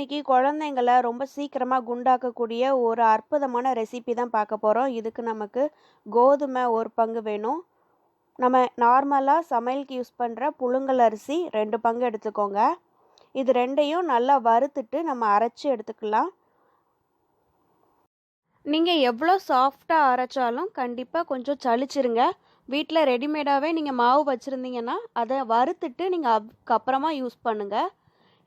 இன்னைக்கு குழந்தைங்கள ரொம்ப சீக்கிரமா குண்டாக்கக்கூடிய ஒரு அற்புதமான ரெசிபி தான் பார்க்க போறோம். இதுக்கு நமக்கு கோதுமை 1 பங்கு வேணும். நம்ம நார்மலா சமையலுக்கு யூஸ் பண்ற புழுங்கல் அரிசி 2 பங்கு எடுத்துக்கோங்க. இது 2யும் நல்லா வறுத்துட்டு நம்ம அரைச்சு எடுத்துக்கலாம். நீங்க எவ்வளோ சாஃப்ட்டா அரைச்சாலும் கண்டிப்பா கொஞ்சம் சலிச்சிருங்க. வீட்ல ரெடிமேடாவே நீங்க மாவு வச்சிருந்தீங்கன்னா, அத வறுத்துட்டு நீங்க அதுக்கப்புறமா யூஸ் பண்ணுங்க.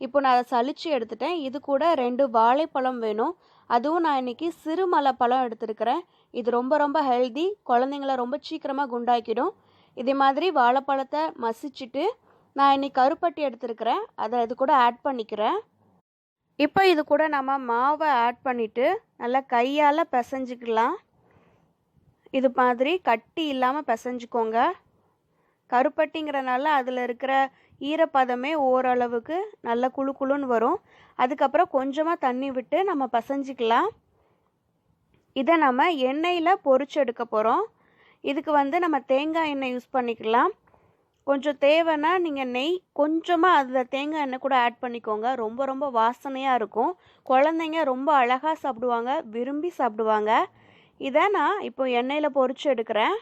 இப்போ நான் அதை சலிச்சு எடுத்துட்டேன். இது கூட 2 வாழைப்பழம் வேணும். அதுவும் நான் இன்னைக்கு சிறுமலை பழம் எடுத்துருக்கிறேன். இது ரொம்ப ரொம்ப ஹெல்தி. குழந்தைங்கள ரொம்ப சீக்கிரமாக குண்டாக்கிடும். இதே மாதிரி வாழைப்பழத்தை மசிச்சுட்டு நான் இன்னைக்கு கருப்பட்டி எடுத்துருக்கிறேன். அதை இது கூட ஆட் பண்ணிக்கிறேன். இப்போ இது கூட நம்ம மாவை ஆட் பண்ணிவிட்டு நல்லா கையால் பிசைஞ்சிக்கலாம். இது மாதிரி கட்டி இல்லாமல் பிசைஞ்சுக்கோங்க. கருப்பட்டிங்கிறனால அதில் இருக்கிற ஈரப்பதமே ஓரளவுக்கு நல்ல குழு குழுன்னு வரும். அதுக்கப்புறம் கொஞ்சமாக தண்ணி விட்டு நம்ம பிசைஞ்சிக்கலாம். இதை நம்ம எண்ணெயில் பொரிச்சு எடுக்க போகிறோம். இதுக்கு நம்ம தேங்காய் எண்ணெய் யூஸ் பண்ணிக்கலாம். கொஞ்சம் தேவைன்னா நீங்கள் நெய் கொஞ்சமாக அதில் தேங்காய் எண்ணெய் கூட ஆட் பண்ணிக்கோங்க. ரொம்ப ரொம்ப வாசனையாக இருக்கும். குழந்தைங்க ரொம்ப அழகாக சாப்பிடுவாங்க, விரும்பி சாப்பிடுவாங்க. இதை நான் இப்போ எண்ணெயில் பொரிச்சு எடுக்கிறேன்.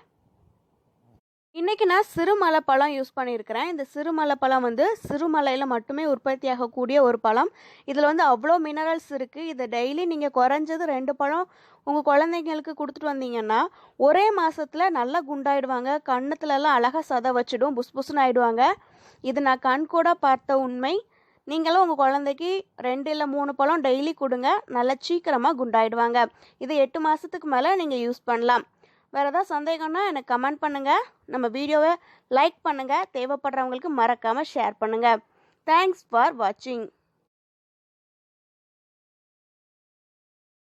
இன்றைக்கி நான் சிறுமலை பழம் யூஸ் பண்ணியிருக்கிறேன். இந்த சிறுமலை பழம் சிறுமலையில் மட்டுமே உற்பத்தி ஆகக்கூடிய ஒரு பழம். இதில் அவ்வளோ மினரல்ஸ் இருக்குது. இதை டெய்லி நீங்கள் குறைஞ்சது 2 பழம் உங்கள் குழந்தைங்களுக்கு கொடுத்துட்டு வந்தீங்கன்னா ஒரே மாதத்தில் நல்லா குண்டாயிடுவாங்க. கண்ணத்துலலாம் அழகாக சதை வச்சிடும், புஸ் புஸ்ன்னு ஆகிடுவாங்க. இது நான் கண் கூட பார்த்த உண்மை. நீங்களும் உங்கள் குழந்தைக்கு 2 இல்லை 3 பழம் டெய்லி கொடுங்க. நல்லா சீக்கிரமாக குண்டாயிடுவாங்க. இது 8 மாதத்துக்கு மேலே நீங்கள் யூஸ் பண்ணலாம். வேறு ஏதாவது சந்தேகம்னா எனக்கு கமெண்ட் பண்ணுங்கள். நம்ம வீடியோவை லைக் பண்ணுங்கள். தேவைப்படுறவங்களுக்கு மறக்காமல் ஷேர் பண்ணுங்கள். தேங்க்ஸ் ஃபார் வாட்சிங்.